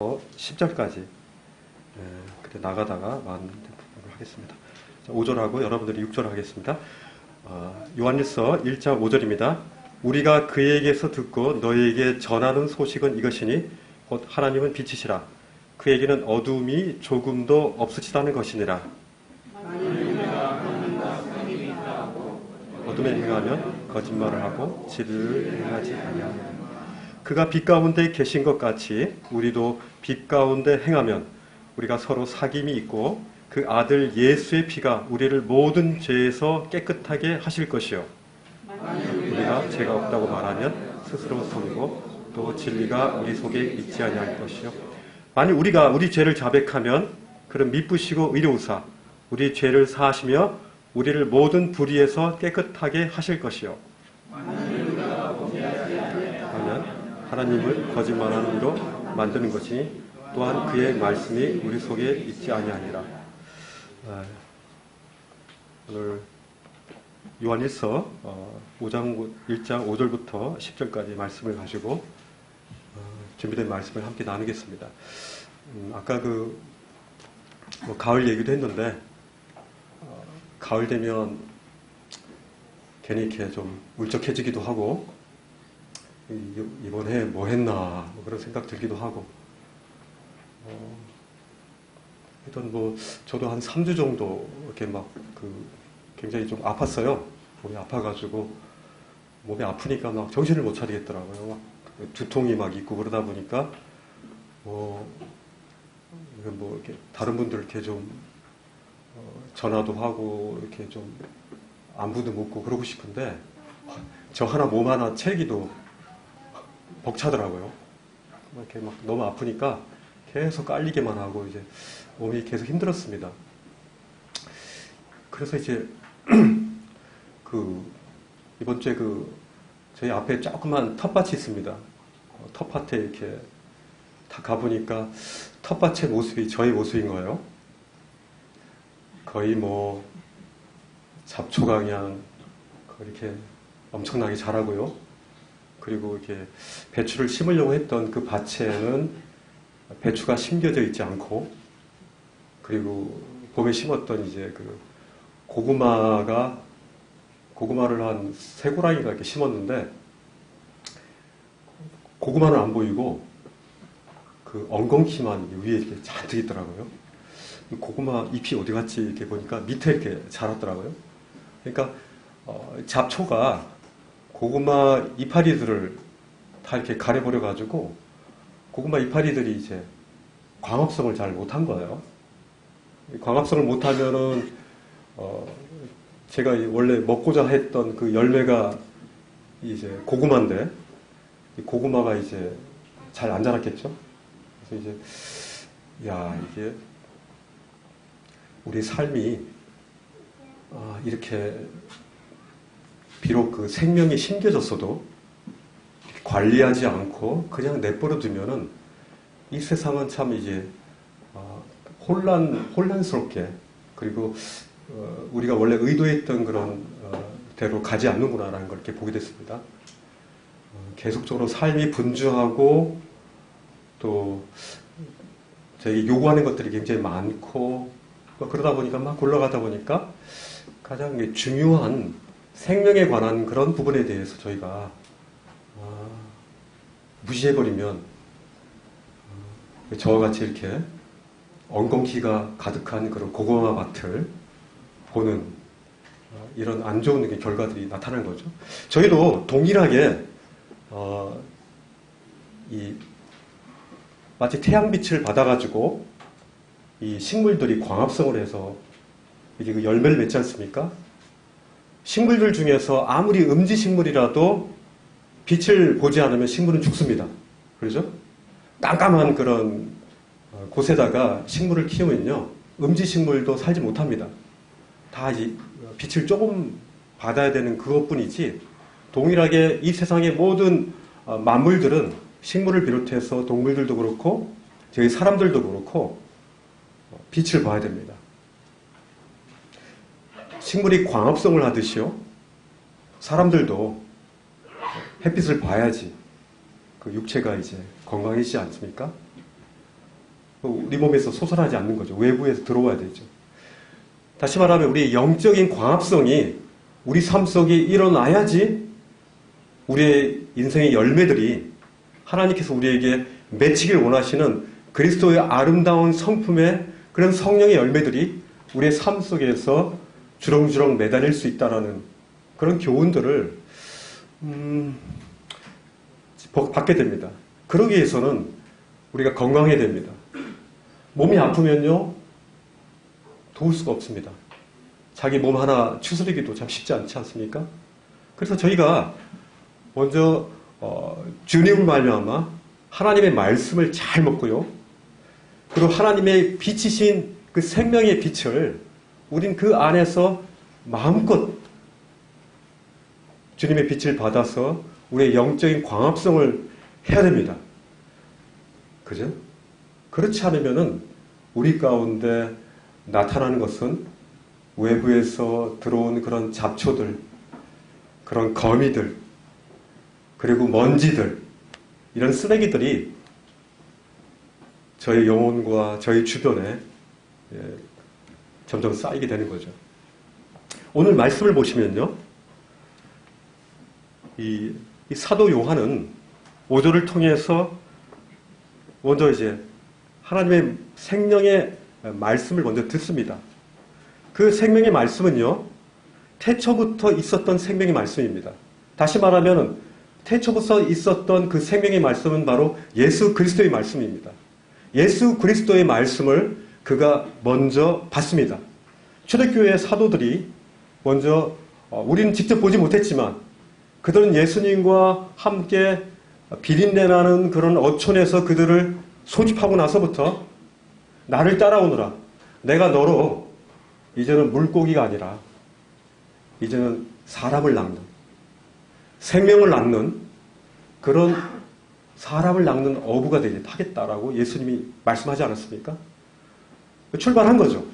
10절까지 그때 나가다가 많은 부분을 하겠습니다. 5절하고 여러분들이 6절 하겠습니다. 요한일서 1장 5절입니다. 우리가 그에게서 듣고 너희에게 전하는 소식은 이것이니 곧 하나님은 빛이시라. 그에게는 어둠이 조금도 없으시다는 것이니라. 어둠에 행하면 거짓말을 하고 진리를 행하지 아니하느니라. 그가 빛 가운데 계신 것 같이 우리도 빛 가운데 행하면 우리가 서로 사귐이 있고 그 아들 예수의 피가 우리를 모든 죄에서 깨끗하게 하실 것이요. 우리가 죄가 없다고 말하면 스스로 속이고 또 진리가 우리 속에 있지 아니할 것이요. 만일 우리가 우리 죄를 자백하면 그는 미쁘시고 의로우사 우리 죄를 사하시며 우리를 모든 불의에서 깨끗하게 하실 것이요. 하나님을 거짓말하는 이로 만드는 것이니 또한 그의 말씀이 우리 속에 있지 아니하니라. 오늘 요한일서 1장 5절부터 10절까지 말씀을 가지고 준비된 말씀을 함께 나누겠습니다. 아까 가을 얘기도 했는데 가을 되면 괜히 이렇게 좀 울적해지기도 하고 이번 해 뭐 했나 그런 생각 들기도 하고 하여튼 저도 한 3주 정도 이렇게 굉장히 좀 아팠어요. 몸이 아파가지고 몸이 아프니까 막 정신을 못 차리겠더라고요. 막 두통이 막 있고 그러다 보니까 이렇게 다른 분들 이렇게 좀 전화도 하고 이렇게 좀 안부도 묻고 그러고 싶은데 저 하나 몸 하나 채기도 벅차더라고요. 이렇게 막 너무 아프니까 계속 깔리기만 하고 이제 몸이 계속 힘들었습니다. 그래서 이제 이번 주에 저희 앞에 조그만 텃밭이 있습니다. 텃밭에 이렇게 다 가보니까 텃밭의 모습이 저희 모습인 거예요. 거의 잡초가 그냥 이렇게 엄청나게 자라고요. 그리고 이렇게 배추를 심으려고 했던 그 밭에는 배추가 심겨져 있지 않고, 그리고 봄에 심었던 이제 고구마를 한 3고랑이가 이렇게 심었는데, 고구마는 안 보이고, 엉겅퀴만 위에 이렇게 잔뜩 있더라고요. 고구마 잎이 어디 갔지? 이렇게 보니까 밑에 이렇게 자랐더라고요. 그러니까, 잡초가 고구마 이파리들을 다 이렇게 가려버려가지고 고구마 이파리들이 이제 광합성을 잘 못한 거예요. 광합성을 못하면은 제가 원래 먹고자 했던 그 열매가 이제 고구마인데 고구마가 이제 잘 안 자랐겠죠. 그래서 이제 이게 우리 삶이 이렇게 비록 생명이 심겨졌어도 관리하지 않고 그냥 내버려 두면은 이 세상은 참 이제 혼란스럽게, 그리고 우리가 원래 의도했던 그런 대로 가지 않는구나라는 걸 이렇게 보게 됐습니다. 계속적으로 삶이 분주하고 또 저희 요구하는 것들이 굉장히 많고 그러다 보니까 막 굴러가다 보니까 가장 중요한 생명에 관한 그런 부분에 대해서 저희가 무시해버리면 저와 같이 이렇게 엉겅퀴가 가득한 그런 고구마 밭을 보는 이런 안 좋은 결과들이 나타나는 거죠. 저희도 동일하게 마치 태양빛을 받아가지고 이 식물들이 광합성을 해서 이게 열매를 맺지 않습니까? 식물들 중에서 아무리 음지식물이라도 빛을 보지 않으면 식물은 죽습니다. 그렇죠? 깜깜한 그런 곳에다가 식물을 키우면요, 음지식물도 살지 못합니다. 다 빛을 조금 받아야 되는 그것뿐이지, 동일하게 이 세상의 모든 만물들은 식물을 비롯해서 동물들도 그렇고 저희 사람들도 그렇고 빛을 봐야 됩니다. 식물이 광합성을 하듯이요, 사람들도 햇빛을 봐야지 그 육체가 이제 건강해지지 않습니까? 우리 몸에서 솟아나지 않는 거죠. 외부에서 들어와야 되죠. 다시 말하면 우리 영적인 광합성이 우리 삶 속에 일어나야지 우리의 인생의 열매들이 하나님께서 우리에게 맺히길 원하시는 그리스도의 아름다운 성품의 그런 성령의 열매들이 우리의 삶 속에서 주렁주렁 매달릴 수 있다는 그런 교훈들을 받게 됩니다. 그러기 위해서는 우리가 건강해야 됩니다. 몸이 아프면요 도울 수가 없습니다. 자기 몸 하나 추스리기도 참 쉽지 않지 않습니까? 그래서 저희가 먼저 주님을 말미암아 하나님의 말씀을 잘 먹고요. 그리고 하나님의 빛이신 그 생명의 빛을 우린 그 안에서 마음껏 주님의 빛을 받아서 우리의 영적인 광합성을 해야 됩니다. 그죠? 그렇지 않으면은 우리 가운데 나타나는 것은 외부에서 들어온 그런 잡초들, 그런 거미들, 그리고 먼지들, 이런 쓰레기들이 저희 영혼과 저희 주변에 점점 쌓이게 되는 거죠. 오늘 말씀을 보시면요. 이 사도 요한은 5절을 통해서 먼저 이제 하나님의 생명의 말씀을 먼저 듣습니다. 그 생명의 말씀은요, 태초부터 있었던 생명의 말씀입니다. 다시 말하면 태초부터 있었던 그 생명의 말씀은 바로 예수 그리스도의 말씀입니다. 예수 그리스도의 말씀을 그가 먼저 받습니다. 초대교회 사도들이 먼저 우리는 직접 보지 못했지만 그들은 예수님과 함께 비린내나는 그런 어촌에서 그들을 소집하고 나서부터 나를 따라오너라. 내가 너로 이제는 물고기가 아니라 이제는 사람을 낚는, 생명을 낚는 그런 사람을 낚는 어부가 되겠다라고 예수님이 말씀하지 않았습니까? 출발한 거죠.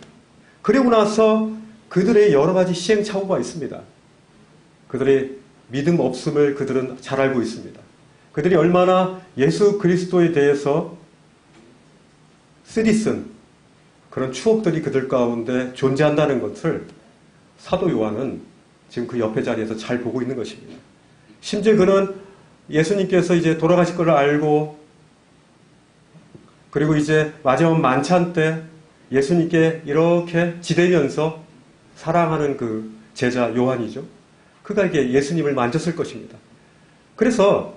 그리고 나서 그들의 여러 가지 시행착오가 있습니다. 그들의 믿음 없음을 그들은 잘 알고 있습니다. 그들이 얼마나 예수 그리스도에 대해서 쓰디쓴 그런 추억들이 그들 가운데 존재한다는 것을 사도 요한은 지금 그 옆에 자리에서 잘 보고 있는 것입니다. 심지어 그는 예수님께서 이제 돌아가실 것을 알고 그리고 이제 마지막 만찬 때 예수님께 이렇게 지대면서 사랑하는 그 제자 요한이죠. 그가 이게 예수님을 만졌을 것입니다. 그래서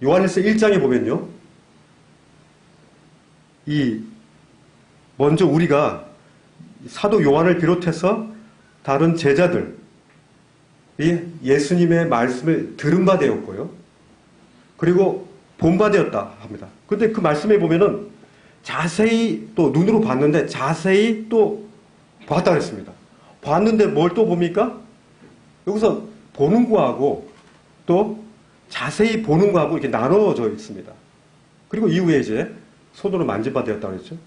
요한일서 1장에 보면요. 먼저 우리가 사도 요한을 비롯해서 다른 제자들이 예수님의 말씀을 들은 바 되었고요. 그리고 본 바 되었다 합니다. 그런데 그 말씀에 보면은 자세히 또 눈으로 봤는데 자세히 또 봤다 그랬습니다. 봤는데 뭘 또 봅니까? 여기서 보는 거하고 또 자세히 보는 거하고 이렇게 나눠져 있습니다. 그리고 이후에 이제 손으로 만진 바 되었다 그랬죠.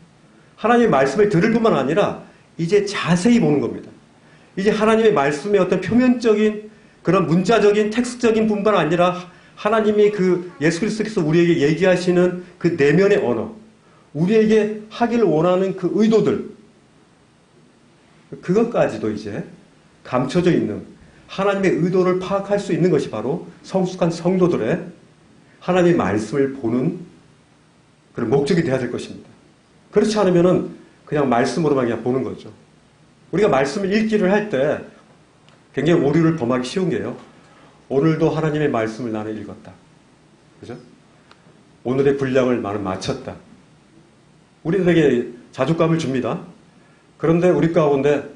하나님의 말씀을 들을 뿐만 아니라 이제 자세히 보는 겁니다. 이제 하나님의 말씀의 어떤 표면적인 그런 문자적인 텍스트적인 뿐만 아니라 하나님이 그 예수 그리스도께서 우리에게 얘기하시는 그 내면의 언어, 우리에게 하기를 원하는 그 의도들, 그것까지도 이제 감춰져 있는 하나님의 의도를 파악할 수 있는 것이 바로 성숙한 성도들의 하나님의 말씀을 보는 그런 목적이 되어야 될 것입니다. 그렇지 않으면은 그냥 말씀으로만 그냥 보는 거죠. 우리가 말씀을 읽기를 할 때 굉장히 오류를 범하기 쉬운 게요. 오늘도 하나님의 말씀을 나는 읽었다. 그죠? 오늘의 분량을 나는 마쳤다. 우리들에게 자족감을 줍니다. 그런데 우리 가운데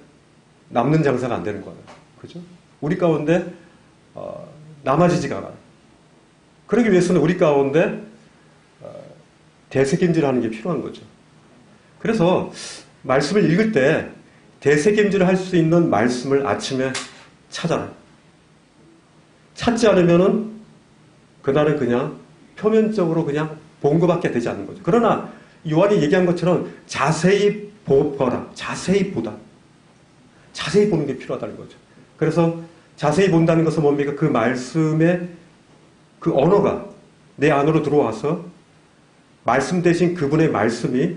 남는 장사가 안 되는 거예요. 그죠? 우리 가운데 남아지지가 않아요. 그러기 위해서는 우리 가운데 대새김질하는 게 필요한 거죠. 그래서 말씀을 읽을 때 대새김질을 할 수 있는 말씀을 아침에 찾아라. 찾지 않으면은 그날은 그냥 표면적으로 그냥 본 것밖에 되지 않는 거죠. 그러나 요한이 얘기한 것처럼 자세히 보라. 자세히 보다. 자세히 보는 게 필요하다는 거죠. 그래서 자세히 본다는 것은 뭡니까? 그 말씀의 그 언어가 내 안으로 들어와서 말씀 대신 그분의 말씀이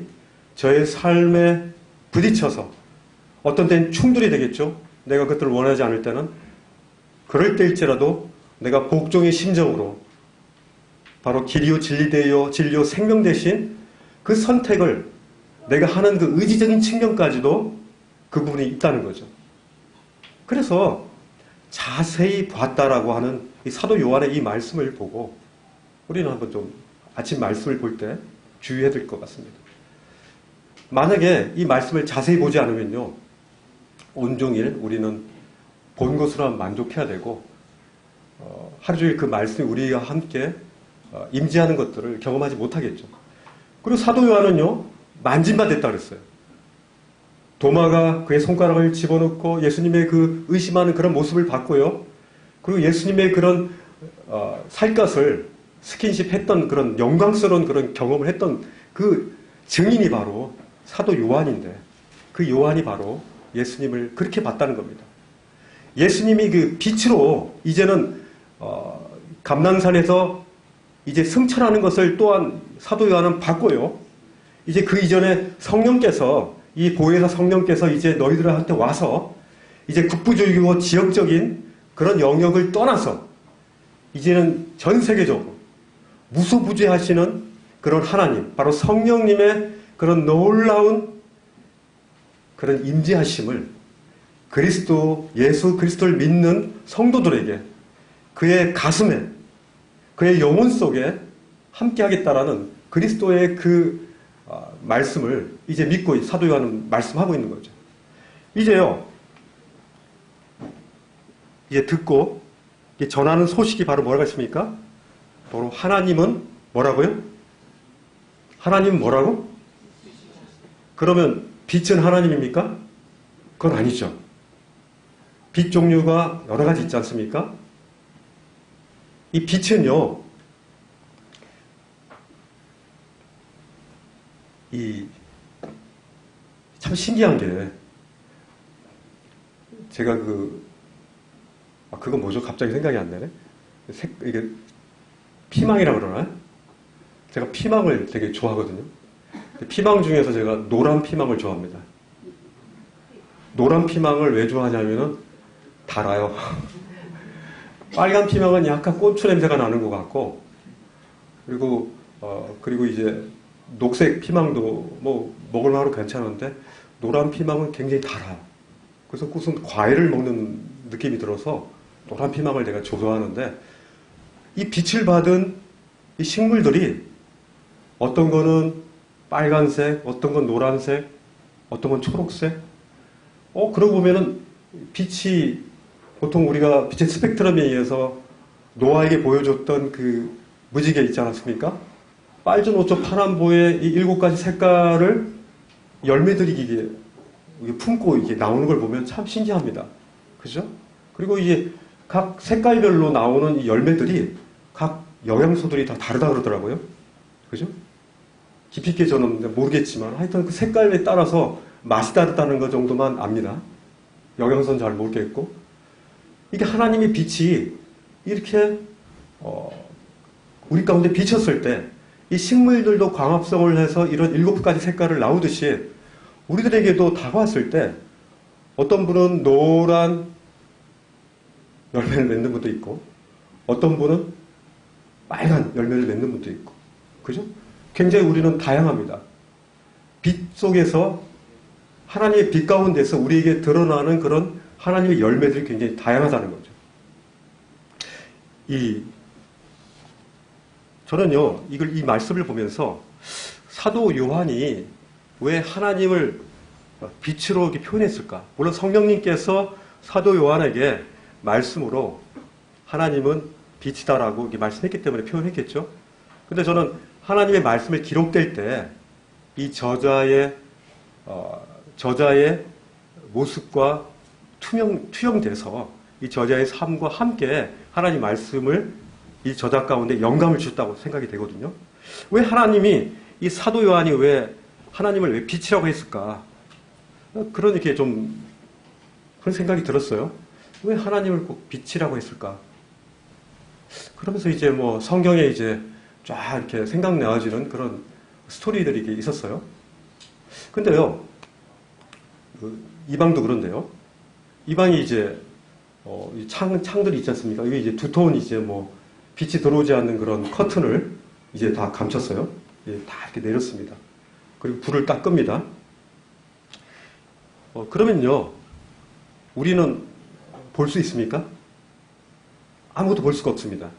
저의 삶에 부딪혀서 어떤 때는 충돌이 되겠죠. 내가 그것들을 원하지 않을 때는. 그럴 때일지라도 내가 복종의 심정으로 바로 길이요 진리되요 진리요 생명 대신 그 선택을 내가 하는 그 의지적인 측면까지도 그 부분이 있다는 거죠. 그래서 자세히 봤다라고 하는 이 사도 요한의 이 말씀을 보고 우리는 한번 좀 아침 말씀을 볼 때 주의해야 될 것 같습니다. 만약에 이 말씀을 자세히 보지 않으면요, 온종일 우리는 본 것으로만 만족해야 되고 하루 종일 그 말씀이 우리와 함께 임재하는 것들을 경험하지 못하겠죠. 그리고 사도 요한은요, 만진바 됐다 그랬어요. 도마가 그의 손가락을 집어넣고 예수님의 그 의심하는 그런 모습을 봤고요. 그리고 예수님의 그런 살갗을 스킨십 했던 그런 영광스러운 그런 경험을 했던 그 증인이 바로 사도 요한인데, 그 요한이 바로 예수님을 그렇게 봤다는 겁니다. 예수님이 그 빛으로 이제는 감람산에서 이제 승천하는 것을 또한 사도 요한은 봤고요. 이제 그 이전에 성령께서, 이 보혜사 성령께서 이제 너희들한테 와서 이제 국부적이고 지역적인 그런 영역을 떠나서 이제는 전 세계적으로 무소부재하시는 그런 하나님, 바로 성령님의 그런 놀라운 그런 임재하심을 그리스도, 예수 그리스도를 믿는 성도들에게 그의 가슴에, 그의 영혼 속에 함께 하겠다라는 그리스도의 그 말씀을 이제 믿고 사도 요한은 말씀하고 있는 거죠. 이제요, 이제 듣고 전하는 소식이 바로 뭐라고 했습니까? 바로 하나님은 뭐라고요? 하나님은 뭐라고? 그러면 빛은 하나님입니까? 그건 아니죠. 빛 종류가 여러 가지 있지 않습니까? 이 빛은요, 참 신기한 게, 제가 그건 뭐죠? 갑자기 생각이 안 나네. 이게 피망이라고 그러나요? 제가 피망을 되게 좋아하거든요. 피망 중에서 제가 노란 피망을 좋아합니다. 노란 피망을 왜 좋아하냐면은 달아요. 빨간 피망은 약간 고추 냄새가 나는 것 같고, 그리고 이제 녹색 피망도 뭐 먹을만하고 괜찮은데 노란 피망은 굉장히 달아요. 그래서 무슨 과일을 먹는 느낌이 들어서 노란 피망을 내가 좋아하는데, 이 빛을 받은 이 식물들이 어떤 거는 빨간색, 어떤 건 노란색, 어떤 건 초록색. 그러고 보면은 빛이 보통 우리가 빛의 스펙트럼에 의해서 노아에게 보여줬던 그 무지개 있지 않았습니까? 빨주, 노초, 파란보의 이 7가지 색깔을 열매들이 이게 품고 이게 나오는 걸 보면 참 신기합니다. 그죠? 그리고 이게 각 색깔별로 나오는 이 열매들이 각 영양소들이 다 다르다 그러더라고요. 그죠? 깊이 있게 저는 모르겠지만 하여튼 그 색깔에 따라서 맛이 다르다는 것 정도만 압니다. 영양소는 잘 모르겠고. 이게 하나님의 빛이 이렇게 우리 가운데 비쳤을 때 이 식물들도 광합성을 해서 이런 7가지 색깔을 나오듯이 우리들에게도 다가왔을 때 어떤 분은 노란 열매를 맺는 분도 있고 어떤 분은 빨간 열매를 맺는 분도 있고, 그죠? 굉장히 우리는 다양합니다. 빛 속에서 하나님의 빛 가운데서 우리에게 드러나는 그런 하나님의 열매들이 굉장히 다양하다는 거죠. 저는요, 이 말씀을 보면서 사도 요한이 왜 하나님을 빛으로 이렇게 표현했을까? 물론 성령님께서 사도 요한에게 말씀으로 하나님은 빛이다라고 이렇게 말씀했기 때문에 표현했겠죠. 근데 저는 하나님의 말씀을 기록될 때 이 저자의 모습과 투영돼서 이 저자의 삶과 함께 하나님 말씀을 이 저자 가운데 영감을 주었다고 생각이 되거든요. 왜 하나님이 이 사도 요한이 왜 하나님을 왜 빛이라고 했을까? 그런 이렇게 좀 그런 생각이 들었어요. 왜 하나님을 꼭 빛이라고 했을까? 그러면서 이제 뭐 성경에 이제 쫙 이렇게 생각나어지는 그런 스토리들이 있었어요. 근데요, 이 방도 그런데요. 이 방이 이제 이 창들이 있지 않습니까? 이게 이제 두터운 이제 뭐 빛이 들어오지 않는 그런 커튼을 이제 다 감췄어요. 다 이렇게 내렸습니다. 그리고 불을 딱 끕니다. 그러면요, 우리는 볼 수 있습니까? 아무것도 볼 수가 없습니다.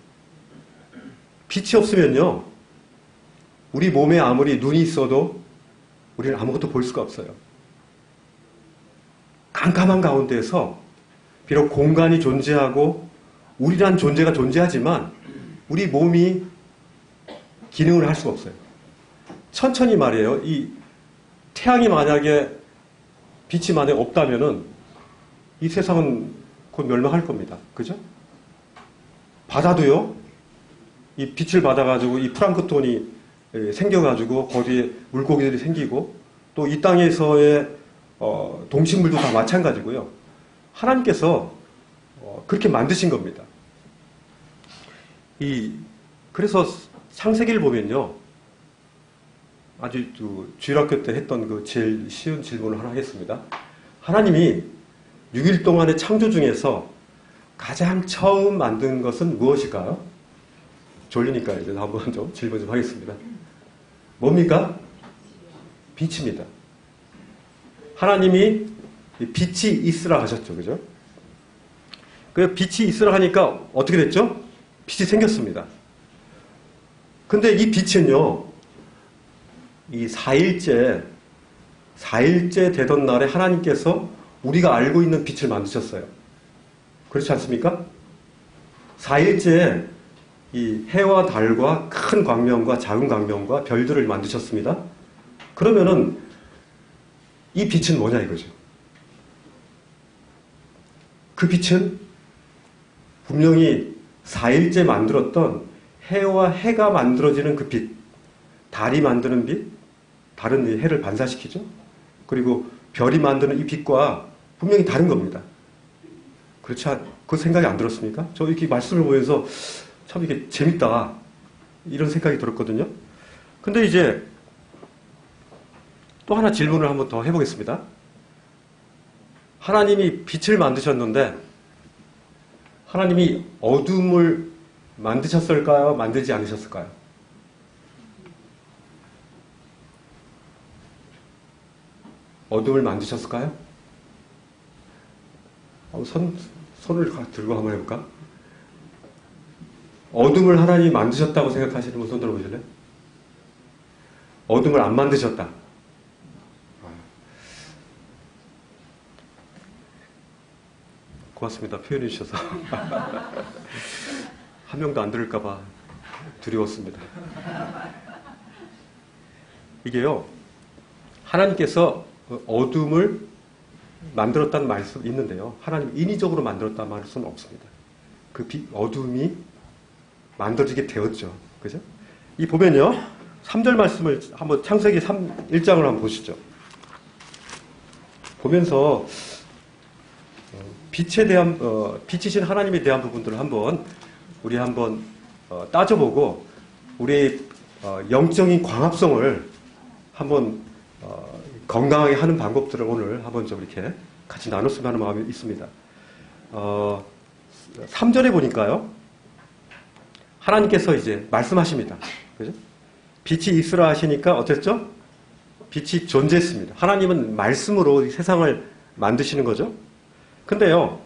빛이 없으면요, 우리 몸에 아무리 눈이 있어도 우리는 아무것도 볼 수가 없어요. 깜깜한 가운데에서 비록 공간이 존재하고 우리란 존재가 존재하지만 우리 몸이 기능을 할 수가 없어요. 천천히 말이에요. 이 태양이 만약에 빛이 만약에 없다면은 이 세상은 곧 멸망할 겁니다. 그죠? 바다도요, 이 빛을 받아가지고 이 플랑크톤이 생겨가지고 거기에 물고기들이 생기고 또 이 땅에서의 동식물도 다 마찬가지고요. 하나님께서 그렇게 만드신 겁니다. 그래서 창세기를 보면요, 아주 주일학교 때 했던 그 제일 쉬운 질문을 하나 하겠습니다. 하나님이 6일 동안의 창조 중에서 가장 처음 만든 것은 무엇일까요? 졸리니까 이제 한번 좀 질문 좀 하겠습니다. 뭡니까? 빛입니다. 하나님이 빛이 있으라 하셨죠. 그죠? 그 빛이 있으라 하니까 어떻게 됐죠? 빛이 생겼습니다. 근데 이 빛은요, 이 4일째 되던 날에 하나님께서 우리가 알고 있는 빛을 만드셨어요. 그렇지 않습니까? 4일째 이 해와 달과 큰 광명과 작은 광명과 별들을 만드셨습니다. 그러면은 이 빛은 뭐냐 이거죠. 그 빛은 분명히 4일째 만들었던 해와 해가 만들어지는 그 빛, 달이 만드는 빛, 다른 해를 반사시키죠. 그리고 별이 만드는 이 빛과 분명히 다른 겁니다. 그 생각이 안 들었습니까? 저 이렇게 말씀을 보면서 참 이게 재밌다 이런 생각이 들었거든요. 근데 이제 또 하나 질문을 한번 더 해보겠습니다. 하나님이 빛을 만드셨는데 하나님이 어둠을 만드셨을까요? 만들지 않으셨을까요? 어둠을 만드셨을까요? 손을 들고 한번 해볼까? 어둠을 하나님이 만드셨다고 생각하시는 분 손 들어보실래요? 어둠을 안 만드셨다. 고맙습니다. 표현해 주셔서. 한 명도 안 들을까봐 두려웠습니다. 이게요, 하나님께서 어둠을 만들었다는 말씀이 있는데요, 하나님 인위적으로 만들었다는 말씀은 없습니다. 그 어둠이 만들어지게 되었죠. 그죠? 이 보면요, 3절 말씀을 한번 창세기 1장을 한번 보시죠. 보면서 빛에 대한 빛이신 하나님에 대한 부분들을 우리 한번 따져보고 우리의 영적인 광합성을 한번 건강하게 하는 방법들을 오늘 한번 좀 이렇게 같이 나눴으면 하는 마음이 있습니다. 3절에 보니까요, 하나님께서 이제 말씀하십니다. 그죠? 빛이 있으라 하시니까 어땠죠? 빛이 존재했습니다. 하나님은 말씀으로 이 세상을 만드시는 거죠. 근데요,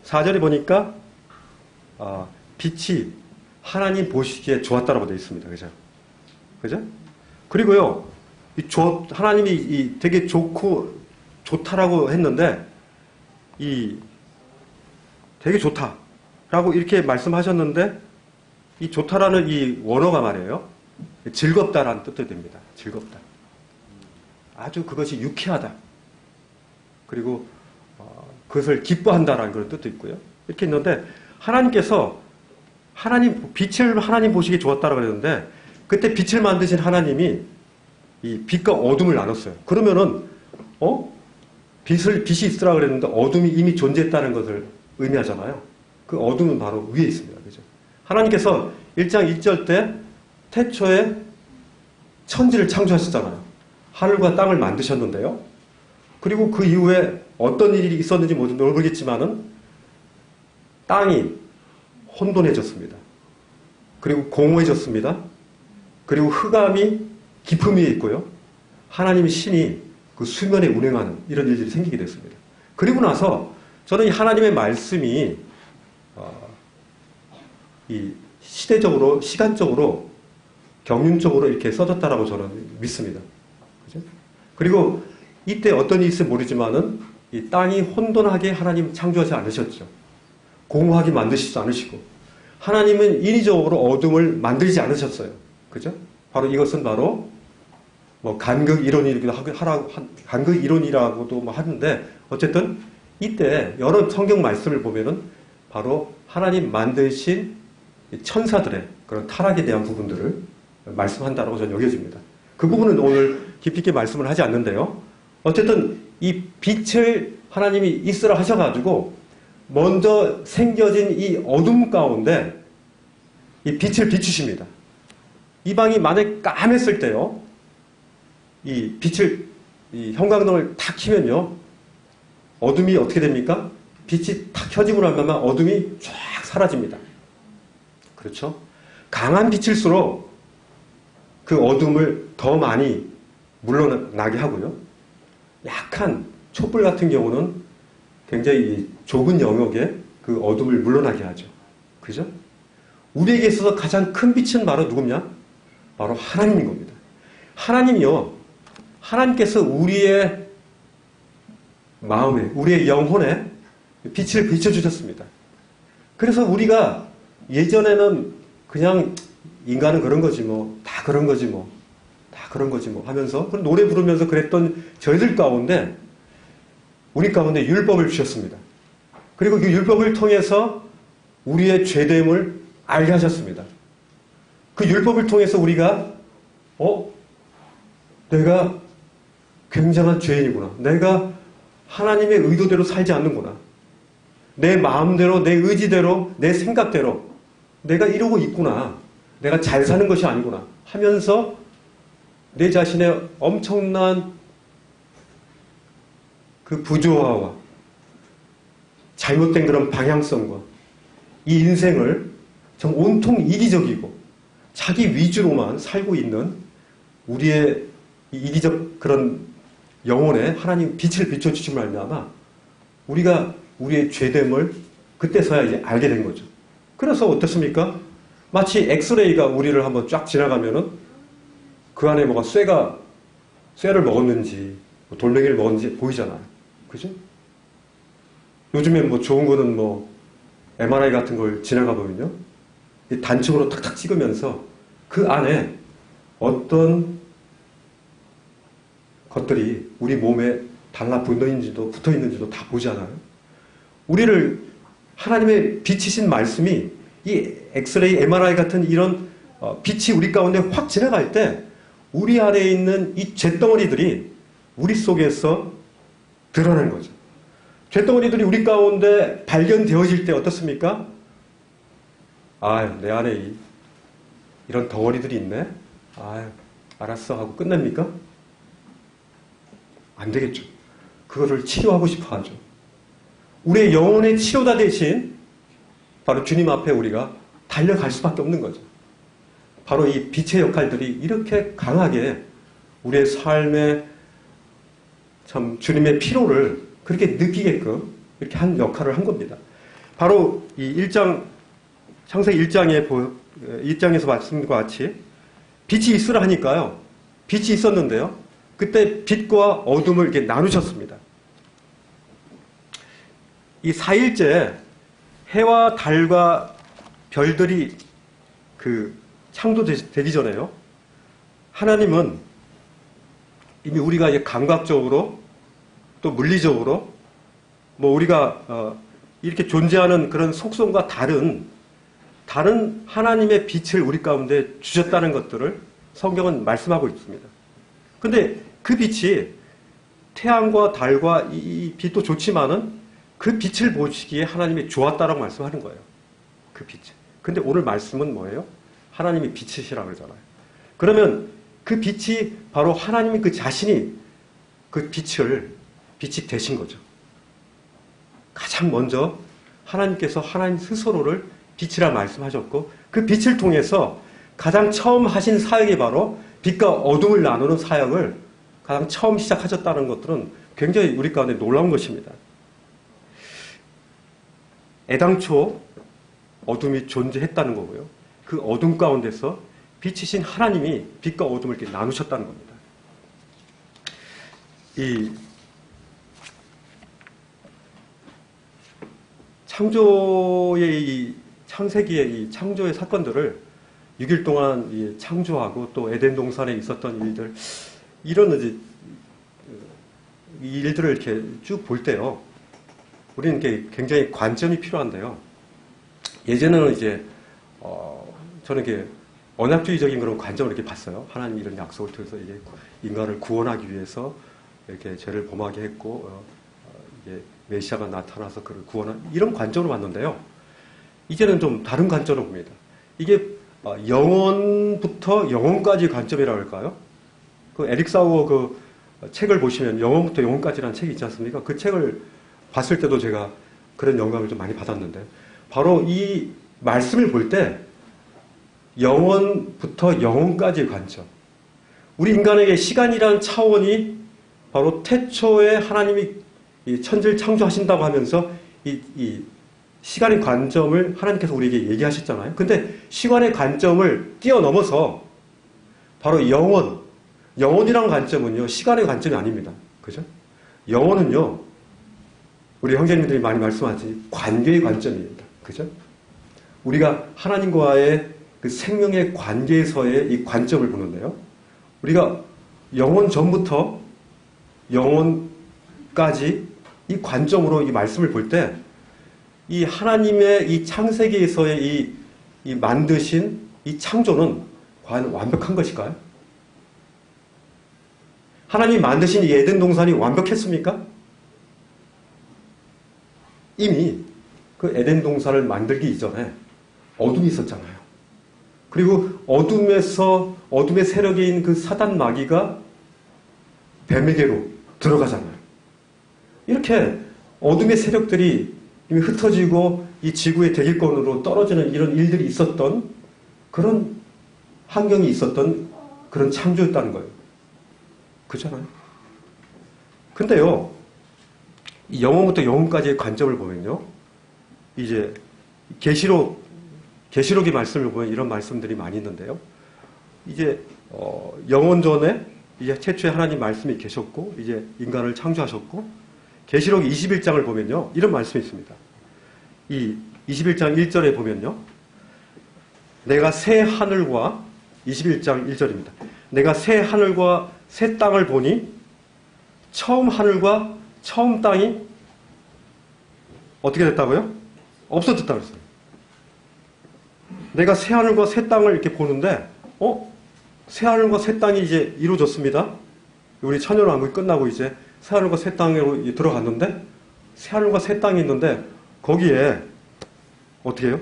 4절에 보니까 빛이 하나님 보시기에 좋았다라고 되어 있습니다. 그죠? 그죠? 그리고요, 하나님이 되게 좋다라고 했는데, 되게 좋다라고 이렇게 말씀하셨는데, 이 좋다라는 이 원어가 말이에요, 즐겁다라는 뜻도 됩니다. 즐겁다. 아주 그것이 유쾌하다. 그리고 그것을 기뻐한다라는 그런 뜻도 있고요. 이렇게 있는데, 하나님께서 빛을 하나님 보시기에 좋았다라고 그랬는데, 그때 빛을 만드신 하나님이 이 빛과 어둠을 나눴어요. 그러면은 빛이 있으라 그랬는데 어둠이 이미 존재했다는 것을 의미하잖아요. 그 어둠은 바로 위에 있습니다. 그죠? 하나님께서 1장 1절 때 태초에 천지를 창조하셨잖아요. 하늘과 땅을 만드셨는데요. 그리고 그 이후에 어떤 일이 있었는지 모르겠지만은 땅이 혼돈해졌습니다. 그리고 공허해졌습니다. 그리고 흑암이 깊음 위에 있고요. 하나님의 신이 그 수면에 운행하는 이런 일들이 생기게 됐습니다. 그리고 나서 저는 이 하나님의 말씀이 이 시대적으로, 시간적으로, 경륜적으로 이렇게 써졌다라고 저는 믿습니다. 그죠? 그리고 이때 어떤 일이 있을지 모르지만은 이 땅이 혼돈하게 하나님 창조하지 않으셨죠. 공허하게 만드시지 않으시고 하나님은 인위적으로 어둠을 만들지 않으셨어요. 그죠? 바로 이것은 바로 뭐 간극 이론이기도 하고 간극 이론이라고도 뭐 하는데 어쨌든 이때 여러 성경 말씀을 보면은 바로 하나님 만드신 천사들의 그런 타락에 대한 부분들을 말씀한다라고 저는 여겨집니다. 그 부분은 오늘 깊이 있게 말씀을 하지 않는데요. 어쨌든 이 빛을 하나님이 있으라 하셔가지고 먼저 생겨진 이 어둠 가운데 이 빛을 비추십니다. 이 방이 만약에 까맸을 때요, 이 빛을, 이 형광등을 탁 켜면요, 어둠이 어떻게 됩니까? 빛이 탁 켜지고 나면 어둠이 쫙 사라집니다. 그렇죠? 강한 빛일수록 그 어둠을 더 많이 물러나게 하고요. 약한 촛불 같은 경우는 굉장히 좁은 영역에 그 어둠을 물러나게 하죠. 그죠? 우리에게 있어서 가장 큰 빛은 바로 누구냐? 바로 하나님인 겁니다. 하나님이요. 하나님께서 우리의 마음에, 우리의 영혼에 빛을 비춰주셨습니다. 그래서 우리가 예전에는 그냥 인간은 그런 거지 뭐, 다 그런 거지 뭐, 다 그런 거지 뭐 하면서 노래 부르면서 그랬던 저희들 가운데 우리 가운데 율법을 주셨습니다. 그리고 그 율법을 통해서 우리의 죄됨을 알게 하셨습니다. 그 율법을 통해서 우리가 내가 굉장한 죄인이구나. 내가 하나님의 의도대로 살지 않는구나. 내 마음대로, 내 의지대로, 내 생각대로 내가 이러고 있구나. 내가 잘 사는 것이 아니구나 하면서 내 자신의 엄청난 그 부조화와 잘못된 그런 방향성과 이 인생을 좀 온통 이기적이고 자기 위주로만 살고 있는 우리의 이기적 그런 영혼에 하나님 빛을 비춰주심을 알면 우리가 우리의 죄됨을 그때서야 이제 알게 된 거죠. 그래서 어떻습니까? 마치 엑스레이가 우리를 한번 쫙 지나가면은 그 안에 뭐가 쇠를 먹었는지 돌멩이를 먹었는지 보이잖아요. 그죠? 요즘엔 뭐 좋은 거는 뭐 MRI 같은 걸 지나가 보면요. 단층으로 탁탁 찍으면서 그 안에 어떤 것들이 우리 몸에 달라붙어 있는지도 다 보잖아요. 우리를 하나님의 빛이신 말씀이 이 엑스레이, MRI 같은 이런 빛이 우리 가운데 확 지나갈 때 우리 안에 있는 이 잿덩어리들이 우리 속에서 드러나는 거죠. 잿덩어리들이 우리 가운데 발견되어질 때 어떻습니까? 내 안에 이런 덩어리들이 있네? 알았어 하고 끝냅니까? 안 되겠죠. 그거를 치료하고 싶어 하죠. 우리의 영혼의 치료다 대신 바로 주님 앞에 우리가 달려갈 수밖에 없는 거죠. 바로 이 빛의 역할들이 이렇게 강하게 우리의 삶에 참 주님의 피로를 그렇게 느끼게끔 이렇게 한 역할을 한 겁니다. 바로 이 창세기 1장에서 말씀과 같이 빛이 있으라 하니까요. 빛이 있었는데요. 그때 빛과 어둠을 이렇게 나누셨습니다. 이 4일째 해와 달과 별들이 창조되기 전에요. 하나님은 이미 우리가 이제 감각적으로 또 물리적으로 뭐 우리가 이렇게 존재하는 그런 속성과 다른 하나님의 빛을 우리 가운데 주셨다는 것들을 성경은 말씀하고 있습니다. 근데 그 빛이 태양과 달과 이 빛도 좋지만은 그 빛을 보시기에 하나님이 좋았다라고 말씀하는 거예요. 그 빛. 근데 오늘 말씀은 뭐예요? 하나님이 빛이시라고 그러잖아요. 그러면 그 빛이 바로 하나님이 그 자신이 그 빛이 되신 거죠. 가장 먼저 하나님께서 하나님 스스로를 빛이라 말씀하셨고 그 빛을 통해서 가장 처음 하신 사역이 바로 빛과 어둠을 나누는 사역을 가장 처음 시작하셨다는 것들은 굉장히 우리 가운데 놀라운 것입니다. 애당초 어둠이 존재했다는 거고요. 그 어둠 가운데서 빛이신 하나님이 빛과 어둠을 이렇게 나누셨다는 겁니다. 이 창세기의 이 창조의 사건들을 6일 동안 창조하고 또 에덴 동산에 있었던 일들, 이런 이제 일들을 이렇게 쭉 볼 때요. 우리는 이렇게 굉장히 관점이 필요한데요. 예전에는 이제, 저는 이렇게 언약주의적인 그런 관점을 이렇게 봤어요. 하나님이 이런 약속을 통해서 이제 인간을 구원하기 위해서 이렇게 죄를 범하게 했고, 이제 메시아가 나타나서 그를 구원한, 이런 관점으로 봤는데요. 이제는 좀 다른 관점으로 봅니다. 이게 영원부터 영혼까지 관점이라고 할까요? 그 에릭 사우어 그 책을 보시면 영원부터 영혼까지라는 책이 있지 않습니까? 그 책을 봤을 때도 제가 그런 영감을 좀 많이 받았는데, 바로 이 말씀을 볼 때 영원부터 영혼까지의 관점, 우리 인간에게 시간이라는 차원이 바로 태초에 하나님이 이 천지를 창조하신다고 하면서 이 시간의 관점을 하나님께서 우리에게 얘기하셨잖아요. 근데 시간의 관점을 뛰어넘어서 바로 영혼이라는 관점은요, 시간의 관점이 아닙니다. 그죠? 영혼은요, 우리 형제님들이 많이 말씀하지, 관계의 관점입니다. 그죠? 우리가 하나님과의 그 생명의 관계에서의 이 관점을 보는데요. 우리가 영혼 전부터 영혼까지 이 관점으로 이 말씀을 볼 때, 이 하나님의 이 창세기에서의 이 만드신 이 창조는 과연 완벽한 것일까요? 하나님이 만드신 이 에덴 동산이 완벽했습니까? 이미 그 에덴 동산을 만들기 이전에 어둠이 있었잖아요. 그리고 어둠의 세력인 그 사단 마귀가 뱀에게로 들어가잖아요. 이렇게 어둠의 세력들이 이미 흩어지고 이 지구의 대기권으로 떨어지는 이런 일들이 있었던 그런 환경이 있었던 그런 창조였다는 거예요. 그렇잖아요. 근데요, 이 영혼부터 영혼까지의 관점을 보면요, 이제 계시록의 말씀을 보면 이런 말씀들이 많이 있는데요. 이제 영원전에 이제 최초에 하나님 말씀이 계셨고 이제 인간을 창조하셨고, 계시록 21장을 보면요, 이런 말씀이 있습니다. 이 21장 1절에 보면요, 내가 새 하늘과 21장 1절입니다. 내가 새 하늘과 새 땅을 보니 처음 하늘과 처음 땅이 어떻게 됐다고요? 없어졌다고 했어요. 내가 새 하늘과 새 땅을 이렇게 보는데, 새 하늘과 새 땅이 이제 이루어졌습니다. 우리 천년왕국이 끝나고 이제 새 하늘과 새 땅으로 들어갔는데, 새 하늘과 새 땅이 있는데 거기에 어떻게 해요?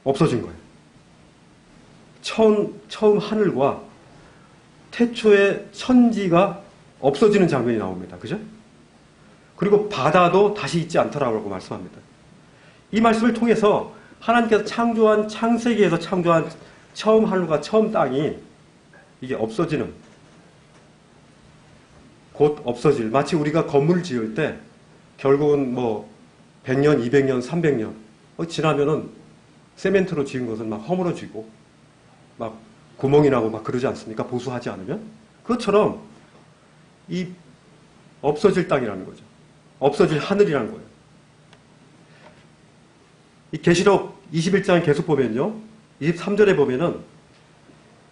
없어진 거예요. 처음 하늘과 태초의 천지가 없어지는 장면이 나옵니다. 그죠? 그리고 바다도 다시 있지 않더라고 말씀합니다. 이 말씀을 통해서 하나님께서 창조한 창세기에서 창조한 처음 하늘과 처음 땅이 이게 없어지는, 곧 없어질, 마치 우리가 건물을 지을 때 결국은 뭐 100년, 200년, 300년 지나면은 세멘트로 지은 것은 막 허물어지고 막 구멍이 나고 막 그러지 않습니까? 보수하지 않으면. 그것처럼 이 없어질 땅이라는 거죠. 없어질 하늘이라는 거예요. 이 계시록 21장 계속 보면요, 23절에 보면은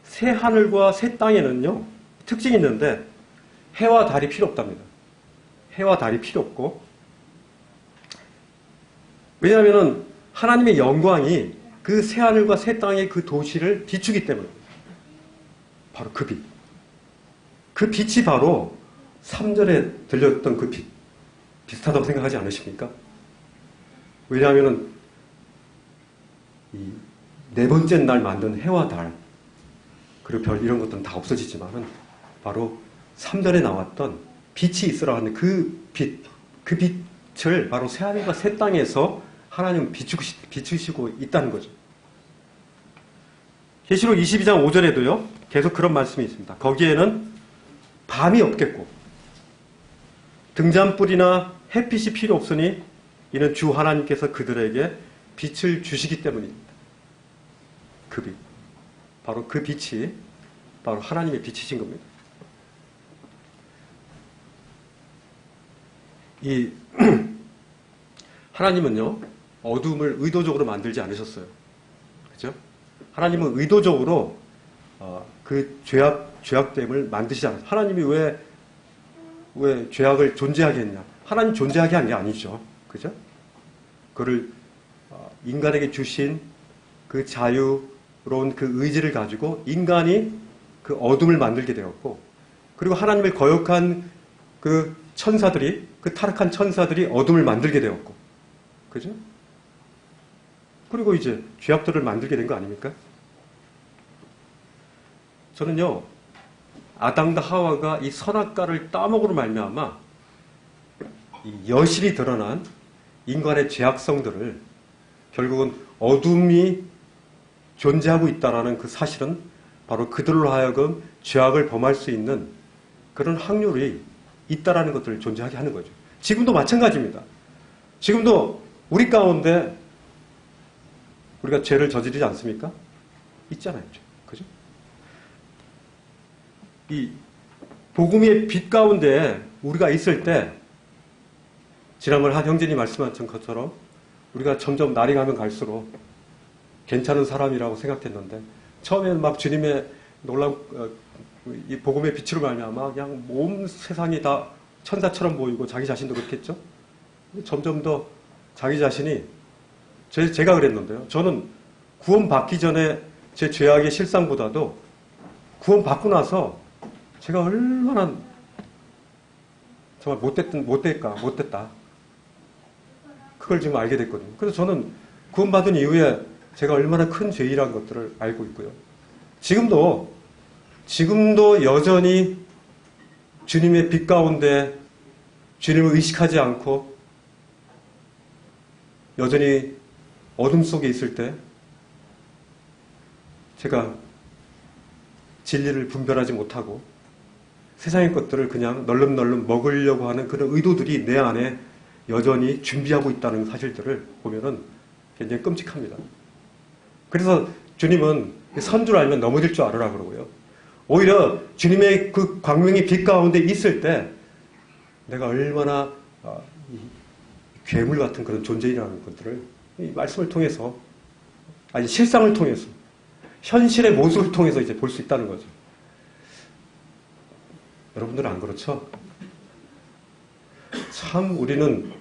새 하늘과 새 땅에는요 특징이 있는데, 해와 달이 필요 없답니다. 해와 달이 필요 없고, 왜냐하면 하나님의 영광이 그 새 하늘과 새 땅의 그 도시를 비추기 때문에, 바로 그 빛. 그 빛이 바로 3절에 들렸던 그 빛. 비슷하다고 생각하지 않으십니까? 왜냐하면 이 네 번째 날 만든 해와 달, 그리고 별 이런 것들은 다 없어지지만은 바로 3절에 나왔던 빛이 있으라 하는 그 빛을 바로 새하늘과 새 땅에서 하나님은 비추시고 있다는 거죠. 계시록 22장 5절에도요. 계속 그런 말씀이 있습니다. 거기에는 밤이 없겠고 등잔불이나 햇빛이 필요 없으니 이는 주 하나님께서 그들에게 빛을 주시기 때문입니다. 그 빛. 바로 그 빛이 바로 하나님의 빛이신 겁니다. 이 하나님은요. 어둠을 의도적으로 만들지 않으셨어요. 그죠? 하나님은 의도적으로 그 죄악됨을 만드시지 않았어요. 하나님이 왜 죄악을 존재하게 했냐? 하나님 존재하게 한 게 아니죠. 그죠? 그를 인간에게 주신 그 자유로운 그 의지를 가지고 인간이 그 어둠을 만들게 되었고, 그리고 하나님을 거역한 그 천사들이, 그 타락한 천사들이 어둠을 만들게 되었고, 그죠? 그리고 이제 죄악들을 만들게 된 거 아닙니까? 저는요, 아담과 하와가 이 선악과를 따먹으로 말미암아 이 여실히 드러난 인간의 죄악성들을 결국은 어둠이 존재하고 있다는 그 사실은 바로 그들로 하여금 죄악을 범할 수 있는 그런 확률이 있다는 것들을 존재하게 하는 거죠. 지금도 마찬가지입니다. 지금도 우리 가운데 우리가 죄를 저지르지 않습니까? 있잖아요. 그죠? 이 복음의 빛 가운데 우리가 있을 때 지난번 한 형제님 말씀하신 것처럼 우리가 점점 날이 가면 갈수록 괜찮은 사람이라고 생각했는데 처음에는 막 주님의 놀라운 이 복음의 빛으로 말미암아 그냥 온 세상이 다 천사처럼 보이고 자기 자신도 그렇겠죠? 점점 더 자기 자신이 제가 그랬는데요. 저는 구원받기 전에 제 죄악의 실상보다도 구원받고 나서 제가 얼마나 정말 못됐다. 그걸 지금 알게 됐거든요. 그래서 저는 구원받은 이후에 제가 얼마나 큰 죄이라는 것들을 알고 있고요. 지금도 여전히 주님의 빛 가운데 주님을 의식하지 않고 여전히 어둠 속에 있을 때 제가 진리를 분별하지 못하고 세상의 것들을 그냥 널름널름 먹으려고 하는 그런 의도들이 내 안에 여전히 준비하고 있다는 사실들을 보면은 굉장히 끔찍합니다. 그래서 주님은 선 줄 알면 넘어질 줄 알으라 그러고요. 오히려 주님의 그 광명의 빛 가운데 있을 때 내가 얼마나 괴물 같은 그런 존재이라는 것들을 이 말씀을 통해서, 아니 실상을 통해서, 현실의 모습을 통해서 이제 볼 수 있다는 거죠. 여러분들은 안 그렇죠? 참 우리는